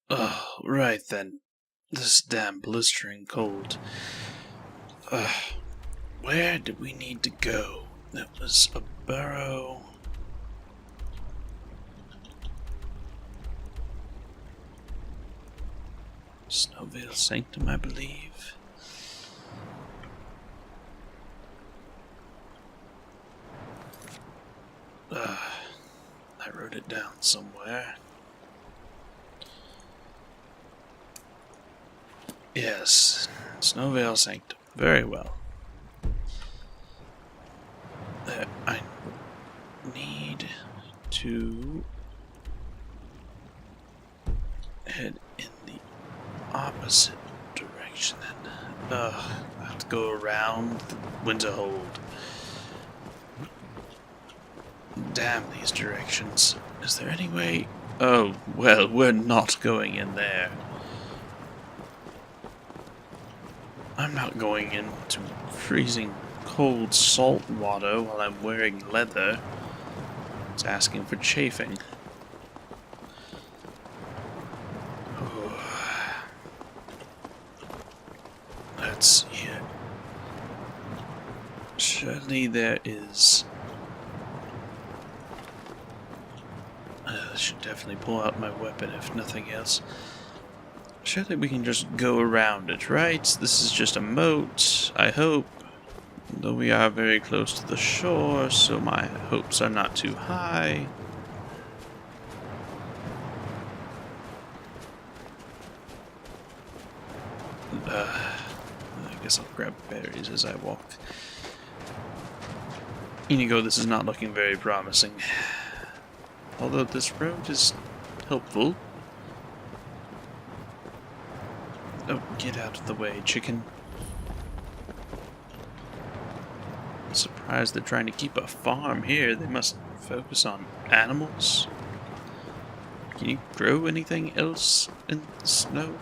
Oh, right then. This damn blistering cold. Where did we need to go? That was a burrow. Snowvale Sanctum, I believe. I wrote it down somewhere. Yes, Snowvale Sanctum. Very well. I need to head in the opposite direction then. I have to go around the Winterhold. Damn these directions. Is there any way? Oh, well, we're not going in there. I'm not going into freezing cold salt water while I'm wearing leather. It's asking for chafing. Let's see here. Surely there is... I should definitely pull out my weapon if nothing else. Surely we can just go around it, right? This is just a moat, I hope. Though we are very close to the shore, so my hopes are not too high. I guess I'll grab berries as I walk. Inigo, this is not looking very promising. Although this road is helpful. Oh, get out of the way, chicken. I'm surprised they're trying to keep a farm here. They must focus on animals. Can you grow anything else in the snow?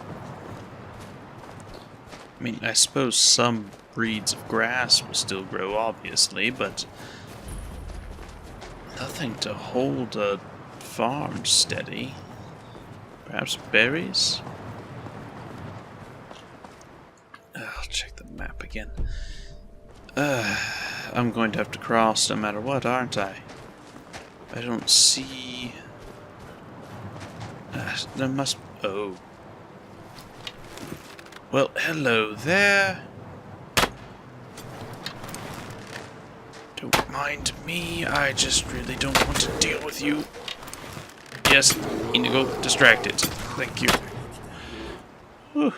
I mean, I suppose some breeds of grass will still grow, obviously, but nothing to hold a farm steady. Perhaps berries? I'll check the map again. I'm going to have to cross no matter what, aren't I? I don't see... there must... Oh. Well, hello there. Don't mind me, I just really don't want to deal with you. Yes, Inigo, distracted. Thank you. Whew.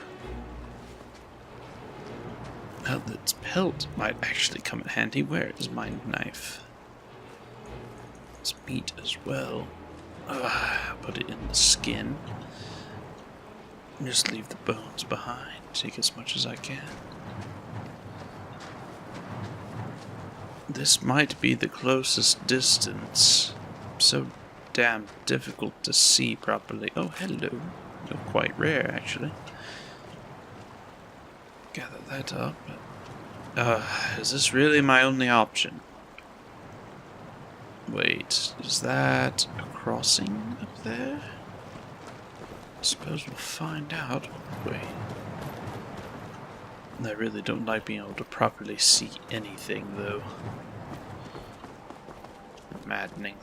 Well, its pelt might actually come in handy. Where is my knife? It's meat as well. Put it in the skin. Just leave the bones behind. Take as much as I can. This might be the closest distance. So damn difficult to see properly. Oh, hello. You're quite rare, actually. Gather that up. Is this really my only option? Wait, is that a crossing up there? I suppose we'll find out. Wait. I really don't like being able to properly see anything, though. Maddening.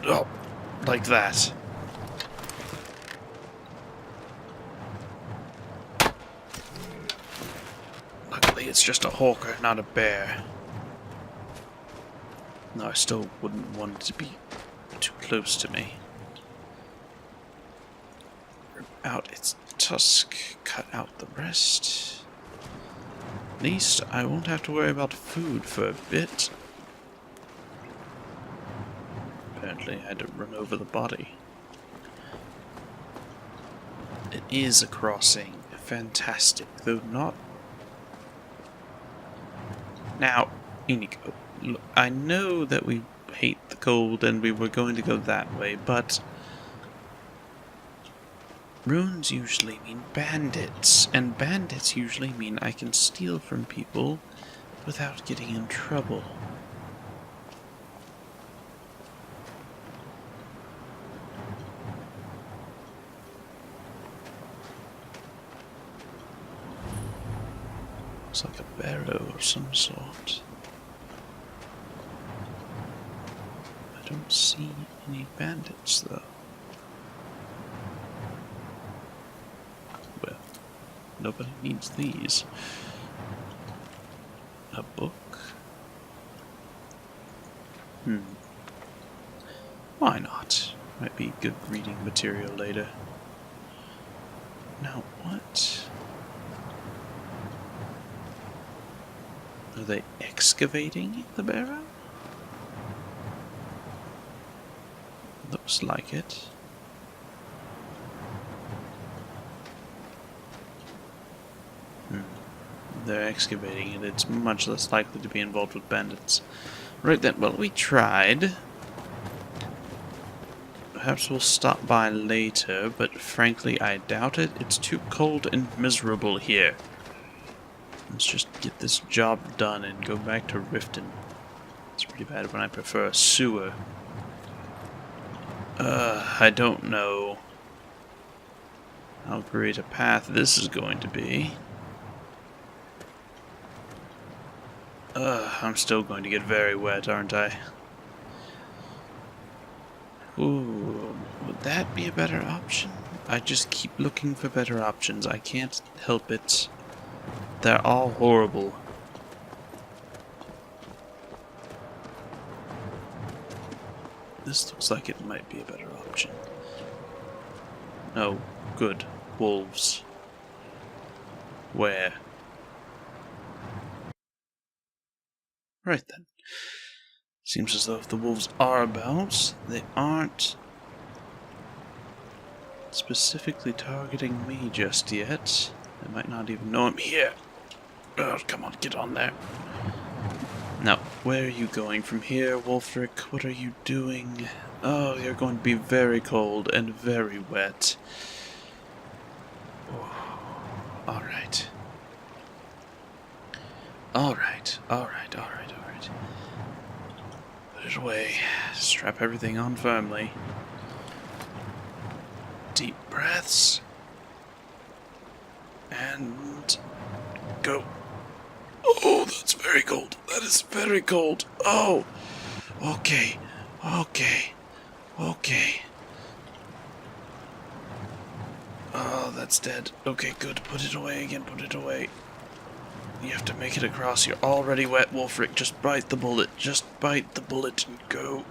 Oh, like that. Luckily, it's just a hawker, not a bear. No, I still wouldn't want it to be too close to me. Rip out its tusk, cut out the rest. At least I won't have to worry about food for a bit. Apparently I had to run over the body. It is a crossing. Fantastic, though not... Now, Inigo, look, I know that we hate the cold and we were going to go that way, but... runes usually mean bandits, and bandits usually mean I can steal from people without getting in trouble. Looks like a barrow of some sort. I don't see any bandits though. Well, nobody needs these. A book? Why not? Might be good reading material later. Now what? Are they excavating the barrow? Looks like it. They're excavating it. It's much less likely to be involved with bandits. Right then, well, we tried. Perhaps we'll stop by later, but frankly, I doubt it. It's too cold and miserable here. Let's just get this job done and go back to Riften. It's pretty bad when I prefer a sewer. I don't know how great a path this is going to be. I'm still going to get very wet, aren't I? Ooh, would that be a better option? I just keep looking for better options. I can't help it. They're all horrible. This looks like it might be a better option. Oh, good. Wolves. Where? Right then. Seems as though if the wolves are about, they aren't specifically targeting me just yet. They might not even know I'm here. Oh, come on, get on there. Now, where are you going from here, Wolfric? What are you doing? Oh, you're going to be very cold and very wet. Oh, alright. Alright. Put it away. Strap everything on firmly. Deep breaths. And go. Oh, that's very cold. That is very cold. Oh. Okay. Oh, that's dead. Okay, good. Put it away again. Put it away. You have to make it across. You're already wet, Wolfric. Just bite the bullet. Just bite the bullet and go.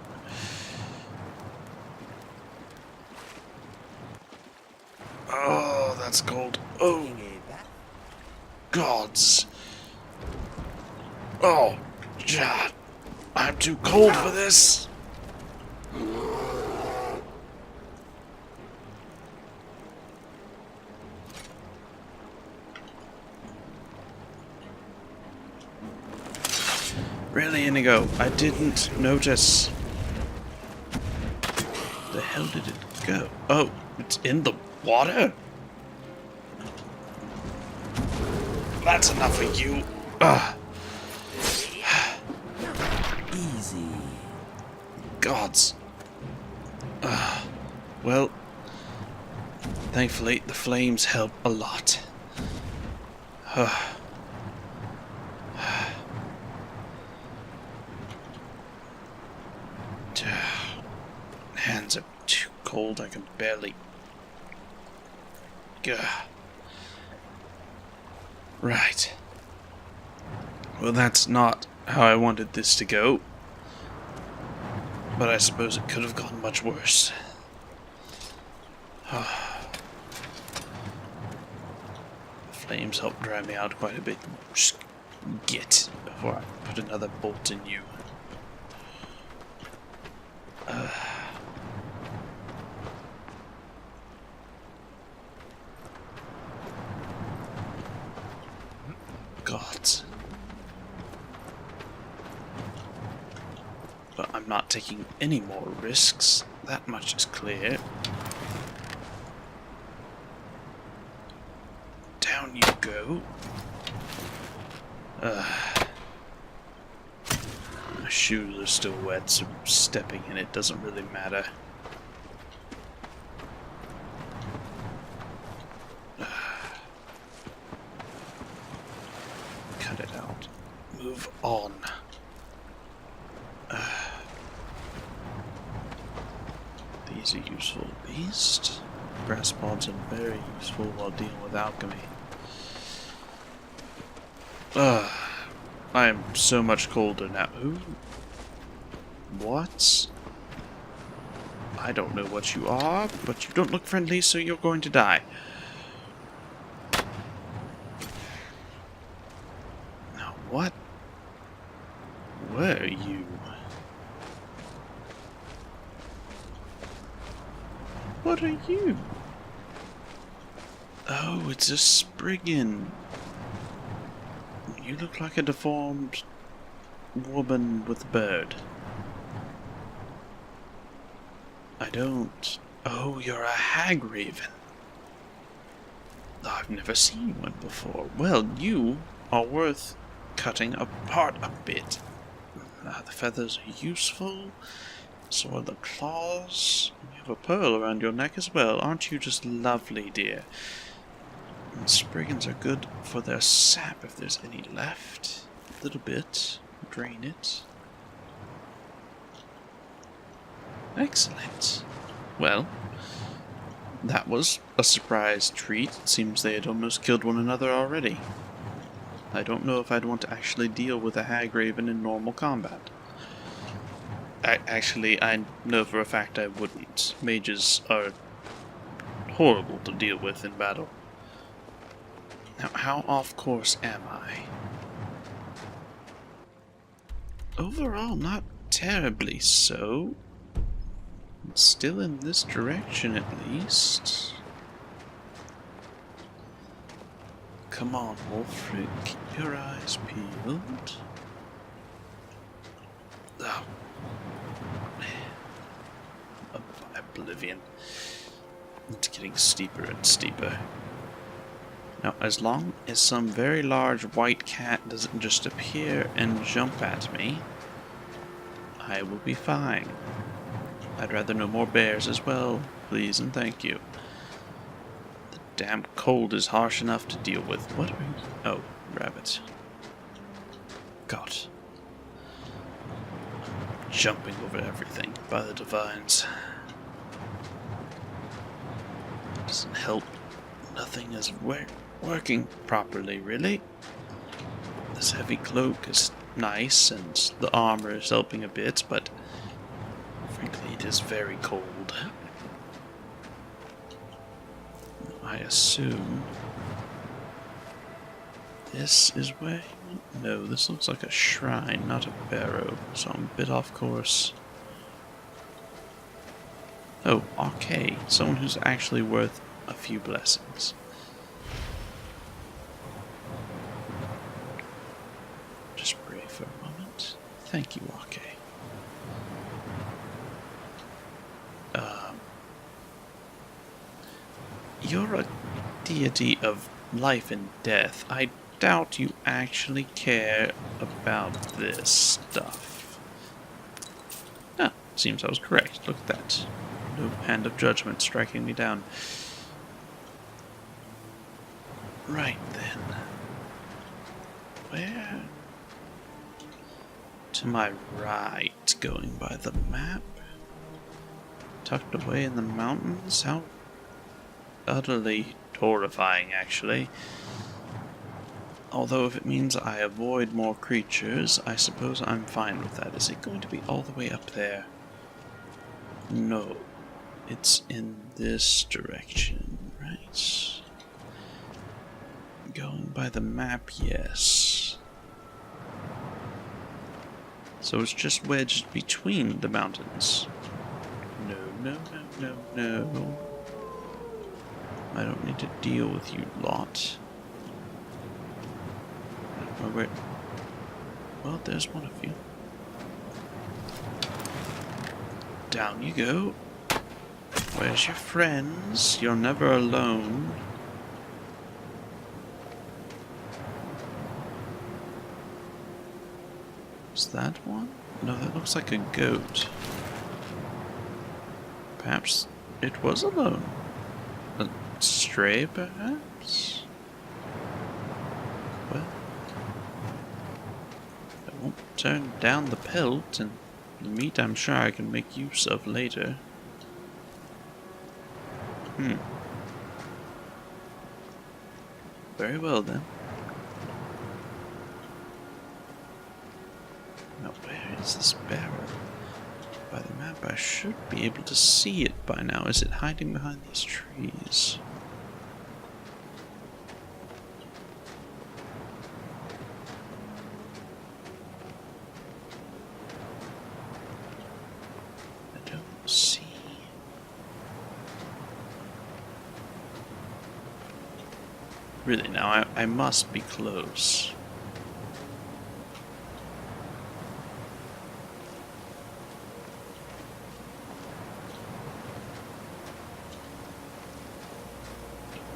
Oh, that's cold. Oh. Gods. Oh, God. I'm too cold for this. Really, Inigo? I didn't notice. The hell did it go? Oh, it's in the water? That's enough of you. Ugh. Easy. Gods. Well, thankfully the flames help a lot. Hands are too cold, I can barely... Gah. Right. Well, that's not how I wanted this to go. But I suppose it could have gone much worse. The flames help dry me out quite a bit. Just get before I put another bolt in you. Gods. But I'm not taking any more risks. That much is clear. Down you go. My shoes are still wet, so stepping in it doesn't really matter. move on. These are useful beasts. Grass pods are very useful while dealing with alchemy. I am so much colder now. Who? What? I don't know what you are, but you don't look friendly, so you're going to die. Now what? Where are you? What are you? Oh, it's a Spriggan. You look like a deformed woman with a bird. I don't... Oh, you're a hag raven. I've never seen one before. Well, you are worth cutting apart a bit. The feathers are useful. So are the claws. You have a pearl around your neck as well. Aren't you just lovely, dear? And Spriggans are good for their sap if there's any left. A little bit. Drain it. Excellent. Well, that was a surprise treat. It seems they had almost killed one another already. I don't know if I'd want to actually deal with a hag raven in normal combat. Actually, I know for a fact I wouldn't. Mages are horrible to deal with in battle. Now, how off course am I? Overall, not terribly so. Still in this direction, at least. Come on, Wolfric, keep your eyes peeled. Oh. Oblivion. It's getting steeper and steeper. Now, as long as some very large white cat doesn't just appear and jump at me, I will be fine. I'd rather no more bears as well, please and thank you. The damn cold is harsh enough to deal with. What are we... Oh, rabbit. God. I'm jumping over everything, by the divines. Doesn't help. Nothing is working properly, really. This heavy cloak is nice, and the armor is helping a bit, but frankly, it is very cold. I assume this is where... No, this looks like a shrine, not a barrow, so I'm a bit off course. Oh, okay. Someone who's actually worth a few blessings. Just pray for a moment. Thank you, okay. You're a deity of life and death. I doubt you actually care about this stuff. Ah, seems I was correct. Look at that. No hand of judgment striking me down. Right then. Where? To my right, going by the map. Tucked away in the mountains? How utterly horrifying, actually. Although if it means I avoid more creatures, I suppose I'm fine with that. Is it going to be all the way up there? No. It's in this direction, right? Going by the map, yes. So it's just wedged between the mountains. No, no, no, no, no. I don't need to deal with you lot. Well, there's one of you. Down you go. Where's your friends? You're never alone. Is that one? No, that looks like a goat. Perhaps it was alone. A stray, perhaps? Well, turn down the pelt, and the meat I'm sure I can make use of later. Very well then. Now where is this barrel? By the map I should be able to see it by now. Is it hiding behind these trees? I don't see. Really now, I must be close.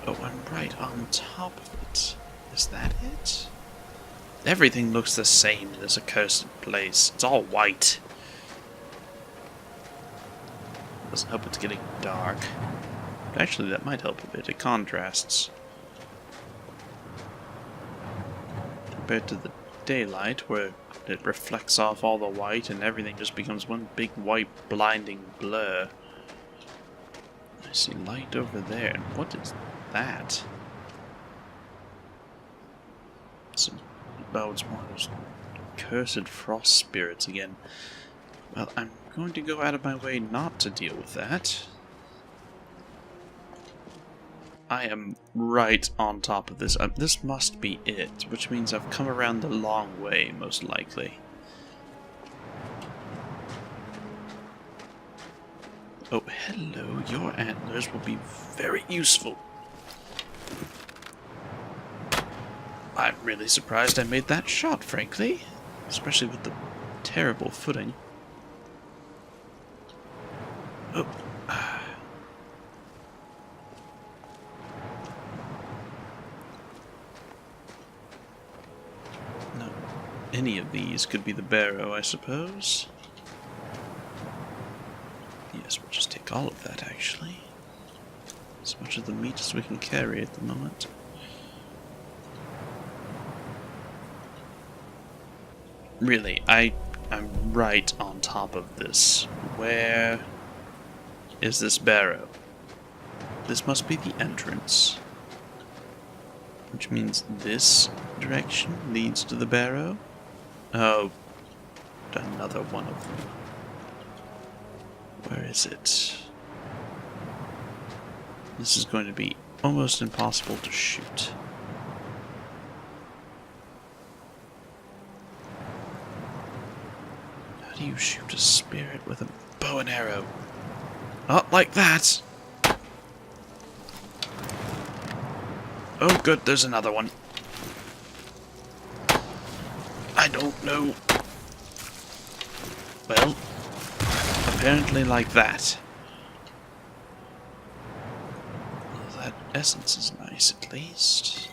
Oh, I'm right on top of it. Is that it? Everything looks the same in this accursed place. It's all white. Doesn't help it's getting dark. Actually, that might help a bit. It contrasts. Compared to the daylight, where it reflects off all the white and everything just becomes one big white blinding blur. I see light over there. And what is that? Oh, it's one of those cursed frost spirits again. Well, I'm going to go out of my way not to deal with that. I am right on top of this. This must be it, which means I've come around the long way, most likely. Oh, hello. Your antlers will be very useful. I'm really surprised I made that shot, frankly. Especially with the terrible footing. Oh. No. Any of these could be the barrow, I suppose. Yes, we'll just take all of that, actually. As much of the meat as we can carry at the moment. Really, I'm right on top of this. Where is this barrow? This must be the entrance. Which means this direction leads to the barrow? Oh, another one of them. Where is it? This is going to be almost impossible to shoot. How do you shoot a spirit with a bow and arrow? Not like that! Oh good, there's another one. I don't know. Well, apparently like that. Well, that essence is nice at least.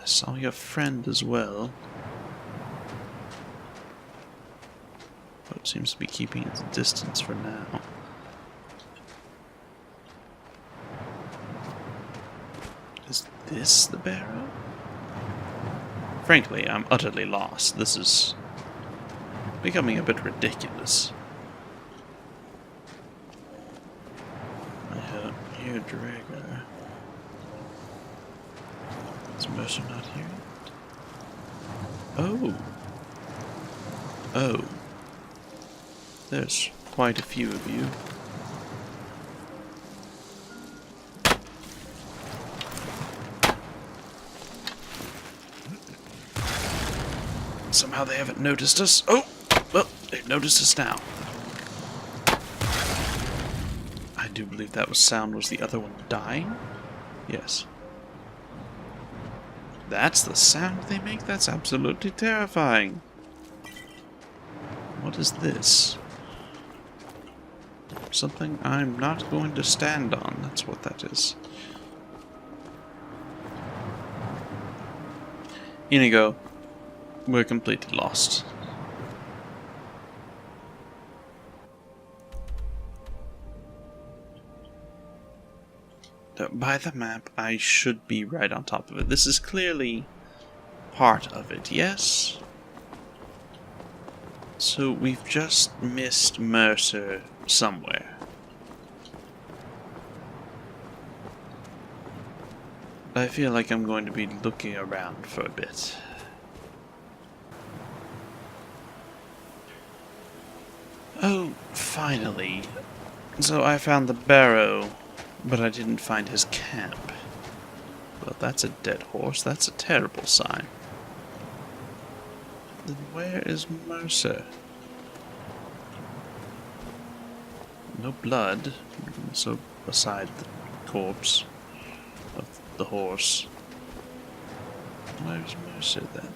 I saw your friend as well. But seems to be keeping its distance for now. Is this the barrow? Frankly, I'm utterly lost. This is becoming a bit ridiculous. I hear Dragger. Is Mercer not here yet? Oh. Oh. There's quite a few of you. Somehow they haven't noticed us. Oh! Well, they've noticed us now. I do believe that sound was the other one dying? Yes. That's the sound they make? That's absolutely terrifying. What is this? Something I'm not going to stand on. That's what that is. Inigo, we're completely lost. By the map, I should be right on top of it. This is clearly part of it, yes? So we've just missed Mercer somewhere. I feel like I'm going to be looking around for a bit. Oh, finally. So I found the barrow, but I didn't find his camp. Well, that's a dead horse. That's a terrible sign. Then where is Mercer? No blood. So beside the corpse of the horse. Where's Mercer then?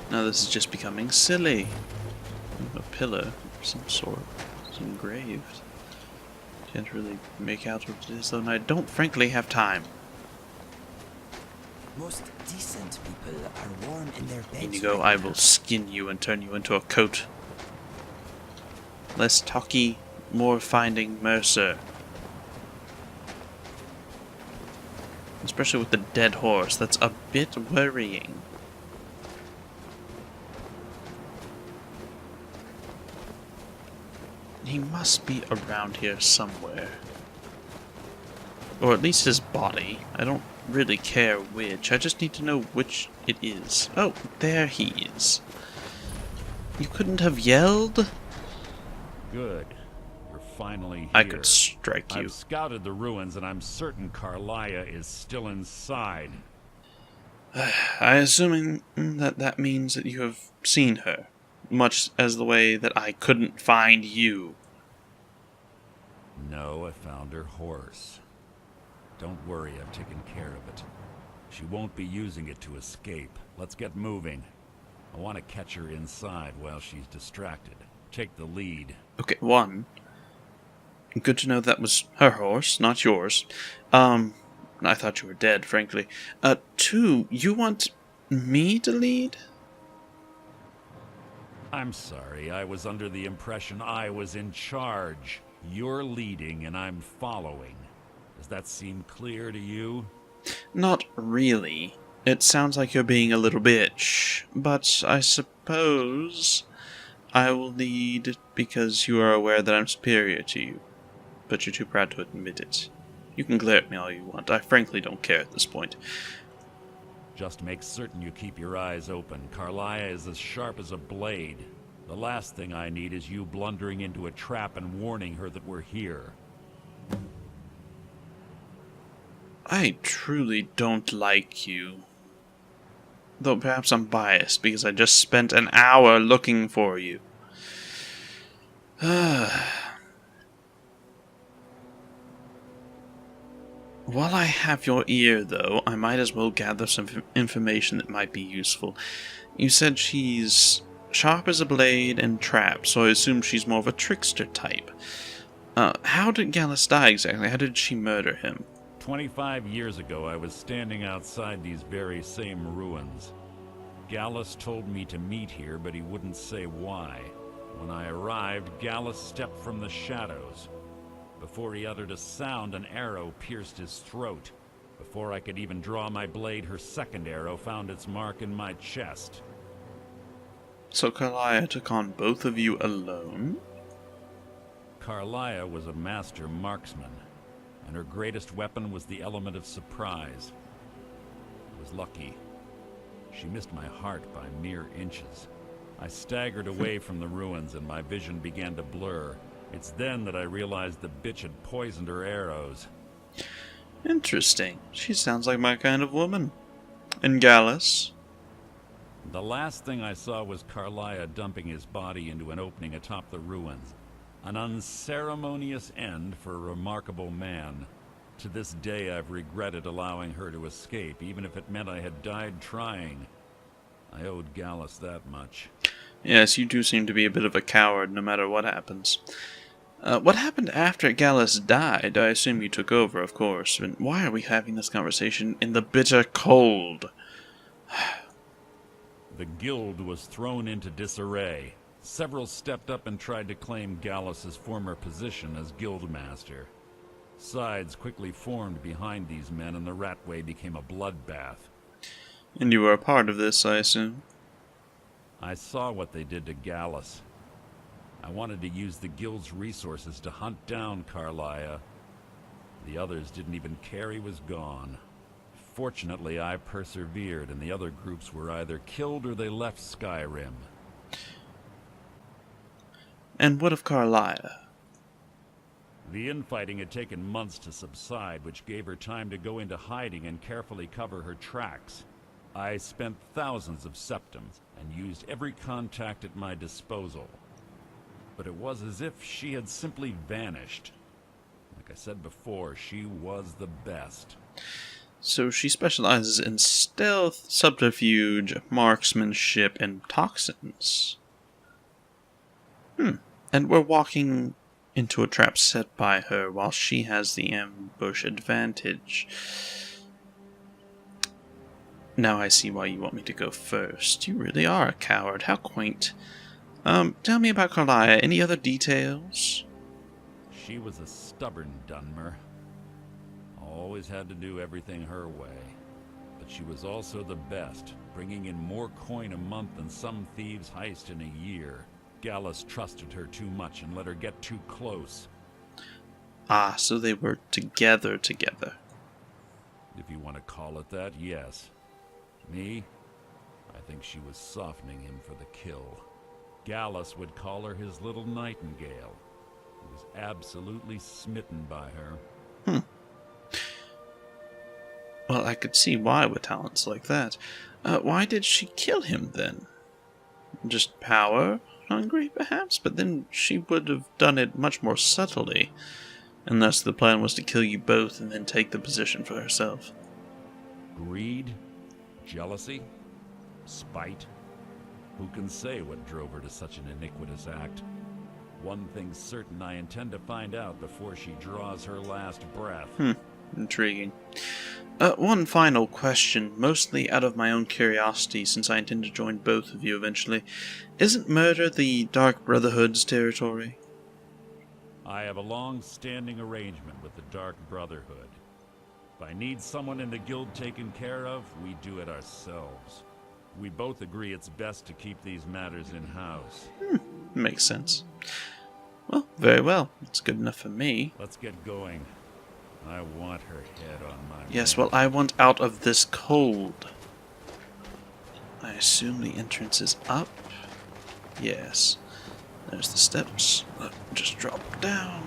Now this is just becoming silly. A pillar of some sort. It's engraved. Can't really make out what it is though, and I don't frankly have time. Most decent people are warm in their beds. In you go, I will skin you and turn you into a coat. Less talky, more finding Mercer. Especially with the dead horse, that's a bit worrying. He must be around here somewhere. Or at least his body. I don't really care which. I just need to know which it is. Oh, there he is. You couldn't have yelled? Good. You're finally here. I could strike you. I've scouted the ruins and I'm certain Carlia is still inside. I assuming that means that you have seen her. Much as the way that I couldn't find you. No, I found her horse. Don't worry, I've taken care of it. She won't be using it to escape. Let's get moving. I want to catch her inside while she's distracted. Take the lead. Okay, one. Good to know that was her horse, not yours. I thought you were dead, frankly. Two, you want me to lead? I'm sorry, I was under the impression I was in charge. You're leading and I'm following. Does that seem clear to you? Not really. It sounds like you're being a little bitch, but I suppose I will lead because you are aware that I'm superior to you, but you're too proud to admit it. You can glare at me all you want. I frankly don't care at this point. Just make certain you keep your eyes open. Carlia is as sharp as a blade. The last thing I need is you blundering into a trap and warning her that we're here. I truly don't like you. Though perhaps I'm biased because I just spent an hour looking for you. While I have your ear, though, I might as well gather some information that might be useful. You said she's sharp as a blade and trapped, so I assume she's more of a trickster type. How did Gallus die exactly? How did she murder him? 25 years ago, I was standing outside these very same ruins. Gallus told me to meet here, but he wouldn't say why. When I arrived, Gallus stepped from the shadows. Before he uttered a sound, an arrow pierced his throat. Before I could even draw my blade, her second arrow found its mark in my chest. So Carlia took on both of you alone? Carlia was a master marksman, and her greatest weapon was the element of surprise. I was lucky. She missed my heart by mere inches. I staggered away from the ruins and my vision began to blur. It's then that I realized the bitch had poisoned her arrows. Interesting. She sounds like my kind of woman. And Gallus? The last thing I saw was Carlia dumping his body into an opening atop the ruins. An unceremonious end for a remarkable man. To this day I've regretted allowing her to escape, even if it meant I had died trying. I owed Gallus that much. Yes, you do seem to be a bit of a coward no matter what happens. What happened after Gallus died? I assume you took over, of course. And why are we having this conversation in the bitter cold? The guild was thrown into disarray. Several stepped up and tried to claim Gallus's former position as guildmaster. Sides quickly formed behind these men, and the Ratway became a bloodbath. And you were a part of this, I assume? I saw what they did to Gallus. I wanted to use the guild's resources to hunt down Carlia. The others didn't even care he was gone. Fortunately, I persevered, and the other groups were either killed or they left Skyrim. And what of Carlia? The infighting had taken months to subside, which gave her time to go into hiding and carefully cover her tracks. I spent thousands of septims and used every contact at my disposal. But it was as if she had simply vanished. Like I said before, she was the best. So she specializes in stealth, subterfuge, marksmanship, and toxins. And we're walking into a trap set by her while she has the ambush advantage. Now I see why you want me to go first. You really are a coward. How quaint. Tell me about Carlia. Any other details? She was a stubborn Dunmer. Always had to do everything her way. But she was also the best, bringing in more coin a month than some thieves heist in a year. Gallus trusted her too much and let her get too close. Ah, so they were together. If you want to call it that, yes. Me? I think she was softening him for the kill. Gallus would call her his little nightingale. He was absolutely smitten by her. Well, I could see why with talents like that. Why did she kill him then? Just power? Hungry, perhaps? But then she would have done it much more subtly. And thus the plan was to kill you both and then take the position for herself. Greed? Jealousy? Spite? Who can say what drove her to such an iniquitous act? One thing's certain, I intend to find out before she draws her last breath. Intriguing. One final question, mostly out of my own curiosity, since I intend to join both of you eventually. Isn't murder the Dark Brotherhood's territory? I have a long-standing arrangement with the Dark Brotherhood. If I need someone in the guild taken care of, we do it ourselves. We both agree it's best to keep these matters in-house. Makes sense. Well, very well. It's good enough for me. Let's get going. I want her head on my Yes, ranch. well, I want out of this cold. I assume the entrance is up? Yes. There's the steps. Just drop down.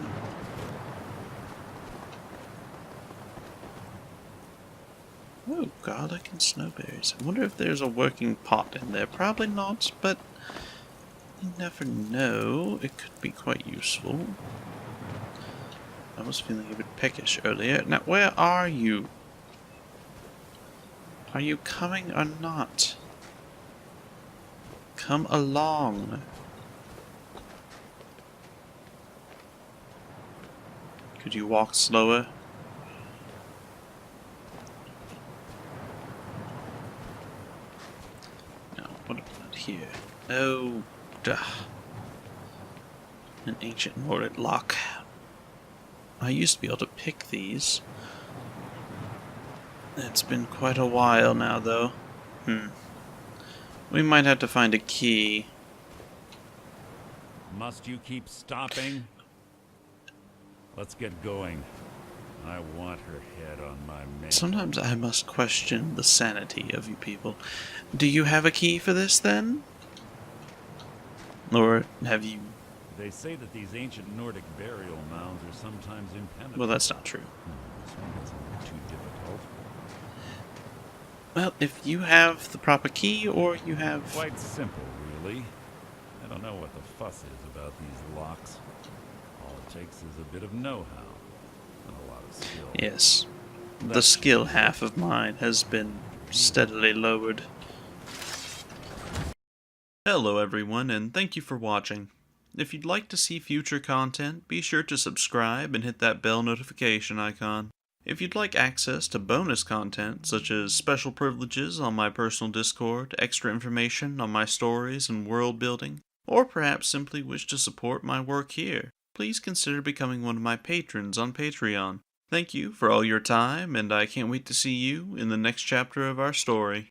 Oh, garlic and snowberries. I wonder if there's a working pot in there. Probably not, but you never know. It could be quite useful. I was feeling a bit peckish earlier. Now, where are you? Are you coming or not? Come along. Could you walk slower? No, what about here? Oh, duh. An ancient Nordic lock. I used to be able to pick these. It's been quite a while now, though. We might have to find a key. Must you keep stopping? Let's get going. I want her head on my mantle. Sometimes I must question the sanity of you people. Do you have a key for this, then? Or have you... They say that these ancient Nordic burial mounds are sometimes impenetrable. Well, that's not true. This one isn't too difficult. Well, if you have the proper key, or you have... Quite simple, really. I don't know what the fuss is about these locks. All it takes is a bit of know-how and a lot of skill. Yes. The skill half of mine has been steadily lowered. Hello everyone, and thank you for watching. If you'd like to see future content, be sure to subscribe and hit that bell notification icon. If you'd like access to bonus content, such as special privileges on my personal Discord, extra information on my stories and world building, or perhaps simply wish to support my work here, please consider becoming one of my patrons on Patreon. Thank you for all your time, and I can't wait to see you in the next chapter of our story.